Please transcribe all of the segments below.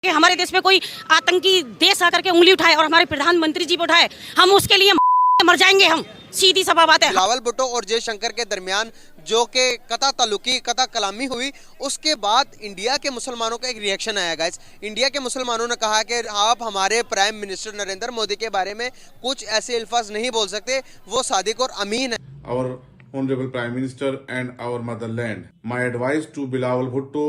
कि हमारे देश में कोई आतंकी देश आकर के उंगली उठाए और हमारे प्रधानमंत्री जी पे उठाए, हम उसके लिए मर जाएंगे। हम सीधी सा बात है। बिलावल भुट्टो और जयशंकर के दरमियान जो कि कता ताल्लुकी कता कलामी हुई, उसके बाद इंडिया के मुसलमानों का एक रिएक्शन आया गाइस। इंडिया के मुसलमानों ने कहा कि आप हमारे प्राइम मिनिस्टर नरेंद्र मोदी के बारे में कुछ ऐसे अल्फाज नहीं बोल सकते, वो सादिक और अमीन है। Our honorable Prime Minister and our motherland. My advice to Bilawal Bhutto: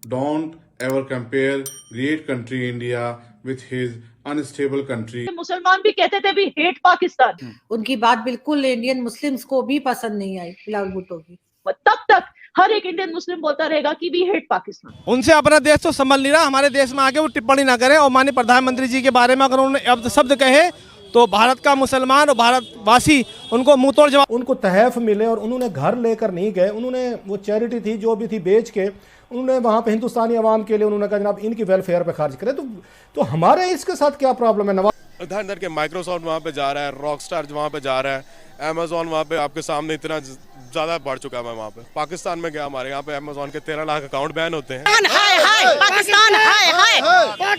don't ever compare great country India with his unstable country. मुसलमान भी कहते थे भी हेट पाकिस्तान। उनकी बात बिल्कुल इंडियन मुस्लिम्स को भी पसंद नहीं आई बिलावल भुट्टो की। तब तक हर एक इंडियन मुस्लिम बोलता रहेगा कि वी हेट पाकिस्तान। उनसे अपना देश तो संभल नहीं रहा, हमारे देश में आके वो टिप्पणी ना करें। और माननीय प्रधानमंत्री जी के बारे में अगर उन्होंने अब शब्द कहे तो भारत का मुसलमान और भारतवासी उनको मुंह तोड़ जवाब। उनको तहफ मिले और उन्होंने घर लेकर नहीं गए, उन्होंने वो चैरिटी थी जो भी थी बेच के उन्होंने वहाँ पे हिंदुस्तानी अवाम के लिए उन्होंने कहा जनाब इनकी वेलफेयर पे खर्च करें। तो हमारे इसके साथ क्या प्रॉब्लम है? नवाज इधर के माइक्रोसॉफ्ट वहाँ पे जा रहा है, रॉकस्टार वहाँ पे जा रहा है, अमेजोन वहाँ पे आपके सामने इतना ज्यादा बढ़ चुका है। वहाँ पे पाकिस्तान में गया, हमारे यहाँ पे अमेजोन के 13 लाख अकाउंट बैन होते हैं।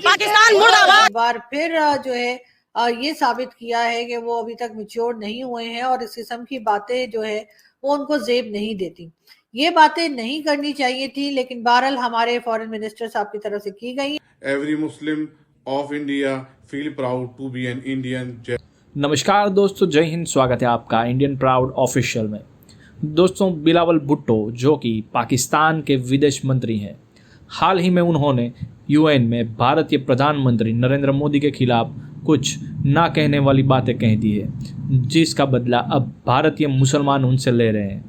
पाकिस्तान मुर्दाबाद। बार फिर जो है ये साबित किया है कि वो अभी तक मैच्योर नहीं हुए हैं और इस किस्म की बातें जो है वो उनको जेब नहीं देती। ये बातें नहीं करनी चाहिए थी, लेकिन बहरहाल हमारे फॉरेन मिनिस्टर साहब की तरफ से की गई। Every Muslim of India feel proud to be an Indian. नमस्कार दोस्तों, जय हिंद। स्वागत है आपका इंडियन प्राउड ऑफिशियल में। दोस्तों, बिलावल भुट्टो जो कि पाकिस्तान के विदेश मंत्री हैं, हाल ही में उन्होंने यूएन में भारतीय प्रधानमंत्री नरेंद्र मोदी के खिलाफ कुछ ना कहने वाली बातें कह दी है, जिसका बदला अब भारतीय मुसलमान उनसे ले रहे हैं।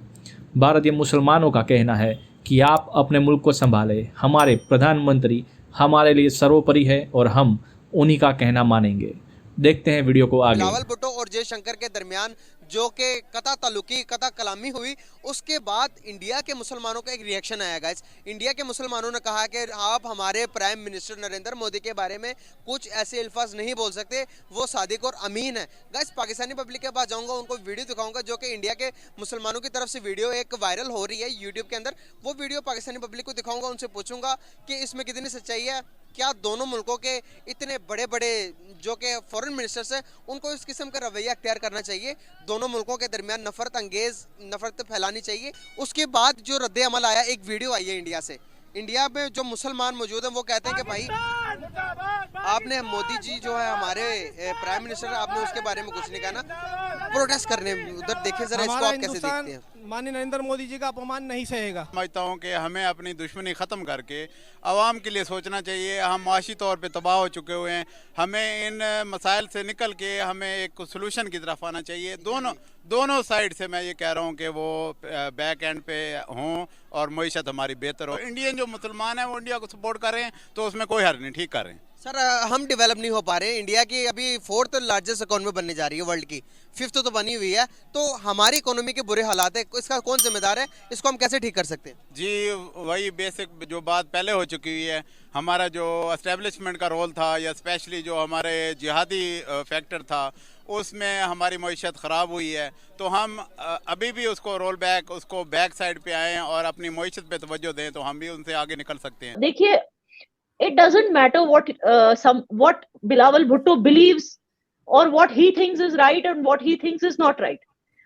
भारतीय मुसलमानों का कहना है कि आप अपने मुल्क को संभालें, हमारे प्रधानमंत्री हमारे लिए सर्वोपरि है और हम उन्हीं का कहना मानेंगे। देखते हैं वीडियो को आगे। बिलावल भुट्टो और जयशंकर के दरमियान जो कि कता ताल्लुकी कता कलामी हुई, उसके बाद इंडिया के मुसलमानों का एक रिएक्शन आया गाइस। इंडिया के मुसलमानों ने कहा कि आप हमारे प्राइम मिनिस्टर नरेंद्र मोदी के बारे में कुछ ऐसे अल्फाज नहीं बोल सकते, वो सादिक और अमीन है। गाइस, पाकिस्तानी पब्लिक के पास जाऊंगा, उनको वीडियो दिखाऊंगा जो कि इंडिया के मुसलमानों की तरफ से वीडियो एक वायरल हो रही है यूट्यूब के अंदर। वो वीडियो पाकिस्तानी पब्लिक को दिखाऊंगा, उनसे पूछूंगा कि इसमें कितनी सच्चाई है। क्या दोनों मुल्कों के इतने बड़े बड़े जो कि फॉरेन मिनिस्टर्स हैं, उनको इस किस्म का रवैया अख्तियार करना चाहिए? दोनों मुल्कों के दरमियान नफरत फैलानी चाहिए। उसके बाद जो रद्द अमल आया, एक वीडियो आई है इंडिया से। इंडिया में जो मुसलमान मौजूद हैं वो कहते हैं कि भाई आपने मोदी जी जो है हमारे प्राइम मिनिस्टर, आपने उसके बारे में कुछ नहीं कहा ना। प्रोटेस्ट करने उधर देखे जरा, इसको आप कैसे देखते हैं? माननीय नरेंद्र मोदी जी का अपमान नहीं सहेगा। समझता हूँ कि हमें अपनी दुश्मनी ख़त्म करके आवाम के लिए सोचना चाहिए। हम माशी तौर पे तबाह हो चुके हुए हैं, हमें इन मसाइल से निकल के हमें एक सोल्यूशन की तरफ आना चाहिए। दोनों साइड से मैं ये कह रहा हूँ कि वो बैक एंड पे हों और मईशत हमारी बेहतर हो। इंडियन जो मुसलमान हैं वो इंडिया को सपोर्ट कर रहे हैं, तो उसमें कोई हर्ज नहीं, ठीक कर रहे हैं। सर, हम डेवलप नहीं हो पा रहे हैं। इंडिया की अभी 4th लार्जेस्ट इकोनॉमी बनने जा रही है वर्ल्ड की, 5th तो बनी हुई है। तो हमारी इकोनॉमी के बुरे हालात है, इसका कौन जिम्मेदार है? इसको हम कैसे ठीक कर सकते हैं? जी, वही बेसिक जो बात पहले हो चुकी हुई है। हमारा जो एस्टेब्लिशमेंट का रोल था, या स्पेशली जो हमारे जिहादी फैक्टर था, उसमें हमारी मईशत ख़राब हुई है। तो हम अभी भी उसको रोल बैक, उसको बैक साइड पे आएँ और अपनी मईशत पे तवज्जो दें, तो हम भी उनसे आगे निकल सकते हैं। देखिए, it doesn't matter what Bilawal Bhutto believes or what he thinks is right and what he thinks is not right,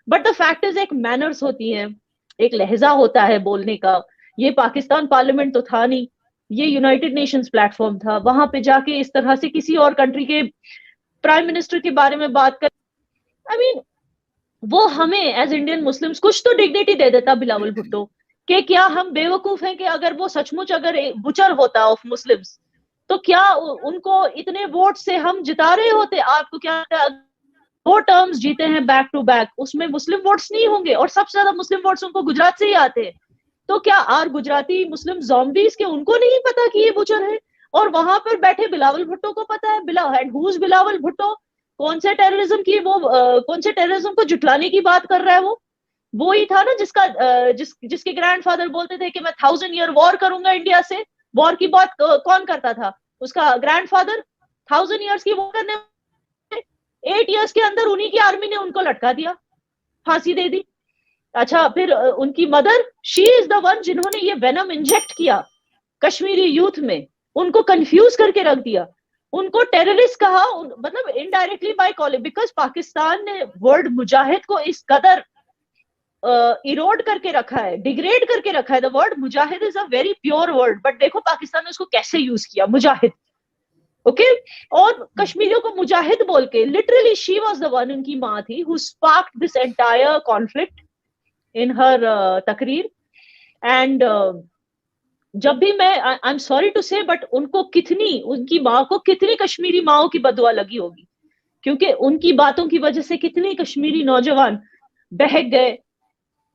but the fact is एक manners होती है, एक लहजा होता है बोलने का। ये पाकिस्तान पार्लियामेंट तो था नहीं, ये यूनाइटेड नेशंस प्लेटफॉर्म था। वहां पे जाके इस तरह से किसी और कंट्री के प्राइम मिनिस्टर के बारे में बात कर, I mean, वो हमें एज इंडियन मुस्लिम्स कुछ तो डिग्निटी दे देता बिलावल भुट्टो। कि क्या हम बेवकूफ हैं कि अगर वो सचमुच अगर बुचर होता ऑफ मुस्लिम्स, तो क्या उनको इतने वोट से हम जिता रहे होते? आपको क्या 2 टर्म्स जीते हैं बैक टू बैक, उसमें मुस्लिम वोट्स नहीं होंगे? और सबसे ज्यादा मुस्लिम वोट्स उनको गुजरात से ही आते हैं। तो क्या आर गुजराती मुस्लिम ज़ॉम्बीज के उनको नहीं पता कि ये बुचर है? और वहां पर बैठे बिलावल भुट्टो को पता है। बिलावल भुट्टो कौन से टेररिज्म को जुटलाने की बात कर रहा है? वो ही था ना जिसके ग्रैंडफादर बोलते थे कि मैं 1000 ईयर वॉर करूंगा इंडिया से। वॉर की बात कौन करता था? उसका ग्रैंडफादर। 1000 ईयर्स की वॉर करने 8 ईयर्स के अंदर उन्हीं की आर्मी ने उनको लटका दिया, फांसी दे दी। अच्छा, फिर उनकी mother, she is the one जिन्होंने ये वेनम इंजेक्ट किया कश्मीरी यूथ में। उनको कंफ्यूज करके रख दिया, उनको टेररिस्ट कहा, मतलब indirectly by calling, because Pakistan ने वर्ड मुजाहिद को इस कदर इरोड करके रखा है, डिग्रेड करके रखा है। The word Mujahid is a very pure word, but देखो पाकिस्तान ने उसको कैसे यूज किया, मुजाहिद, ओके और कश्मीरियों को मुजाहिद बोल के, literally she was the one, उनकी मां थी, who sparked this entire conflict in her तकरीर। एंड जब भी मैं, I am sorry to say, but उनको कितनी, उनकी माँ को कितनी कश्मीरी माओं की बदुआ लगी होगी, क्योंकि उनकी बातों की वजह से कितने कश्मीरी नौजवान बहक गए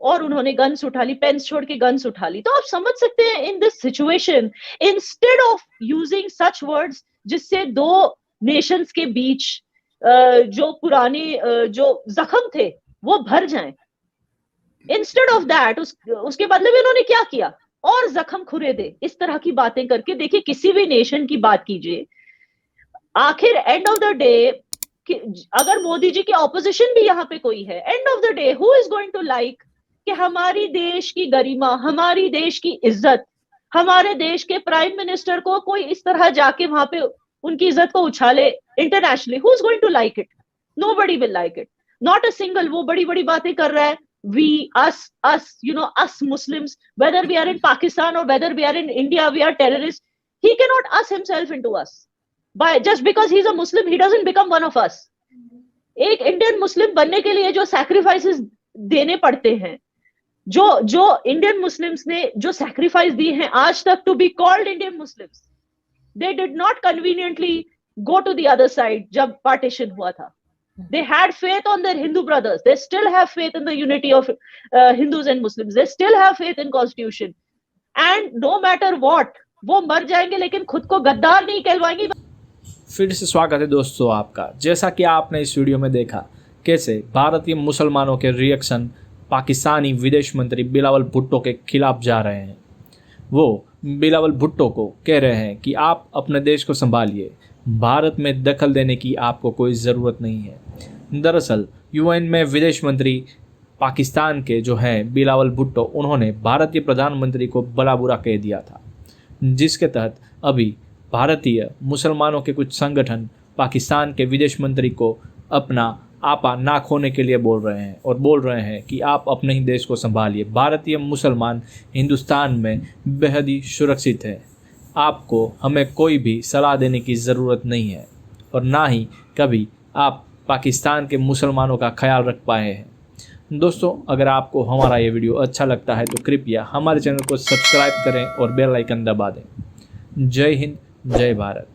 और उन्होंने गन्स उठा ली, पेन्स छोड़ के गन्स उठा ली। तो आप समझ सकते हैं in this situation, instead of using such words जिससे दो नेशंस के बीच जो पुराने जो जख्म थे वो भर जाएं, इंस्टेड ऑफ दैट उसके बदले में उन्होंने क्या किया, और जख्म खुरे दे, इस तरह की बातें करके। देखिए किसी भी नेशन की बात कीजिए, आखिर एंड ऑफ द डे अगर मोदी जी के ऑपोजिशन भी यहाँ पे कोई है, end of the day who is going to like कि हमारी देश की गरिमा, हमारी देश की इज्जत, हमारे देश के प्राइम मिनिस्टर को कोई इस तरह जाके वहां पे उनकी इज्जत को उछाले internationally, who is going to like it? Nobody will like it, not a single. वो बड़ी बड़ी बातें कर रहा है, we us Muslims, whether we are in Pakistan or whether we are in India, we are terrorists. He cannot us himself into us by just because he's a Muslim, he doesn't become one of us. एक Indian Muslim बनने के लिए जो sacrifices देने पड़ते हैं, जो Indian Muslims ने जो सैक्रिफाइस दिए हैं आज तक to be called Indian Muslims, they did not conveniently go to the other side जब पार्टीशन हुआ था। They had faith on their Hindu brothers. They still have faith in the unity of Hindus and Muslims. They still have faith in Constitution. And no matter what, वो मर जाएंगे लेकिन खुद को गद्दार नहीं कहलवाएंगे। फिर से स्वागत है दोस्तों आपका। जैसा कि आपने इस वीडियो में देखा कैसे भारतीय मुसलमानों के रिएक्शन पाकिस्तानी विदेश मंत्री बिलावल भुट्टो के खिलाफ जा रहे हैं। वो बिलावल भुट्टो को कह रहे हैं कि आप अपने देश को संभालिए, भारत में दखल देने की आपको कोई ज़रूरत नहीं है। दरअसल यूएन में विदेश मंत्री पाकिस्तान के जो हैं बिलावल भुट्टो, उन्होंने भारतीय प्रधानमंत्री को भला बुरा कह दिया था, जिसके तहत अभी भारतीय मुसलमानों के कुछ संगठन पाकिस्तान के विदेश मंत्री को अपना आपा ना खोने के लिए बोल रहे हैं और बोल रहे हैं कि आप अपने ही देश को संभालिए, भारतीय मुसलमान हिंदुस्तान में बेहद ही सुरक्षित है, आपको हमें कोई भी सलाह देने की ज़रूरत नहीं है और ना ही कभी आप पाकिस्तान के मुसलमानों का ख्याल रख पाए हैं। दोस्तों अगर आपको हमारा ये वीडियो अच्छा लगता है तो कृपया हमारे चैनल को सब्सक्राइब करें और बेल आइकन दबा दें। जय हिंद, जय भारत।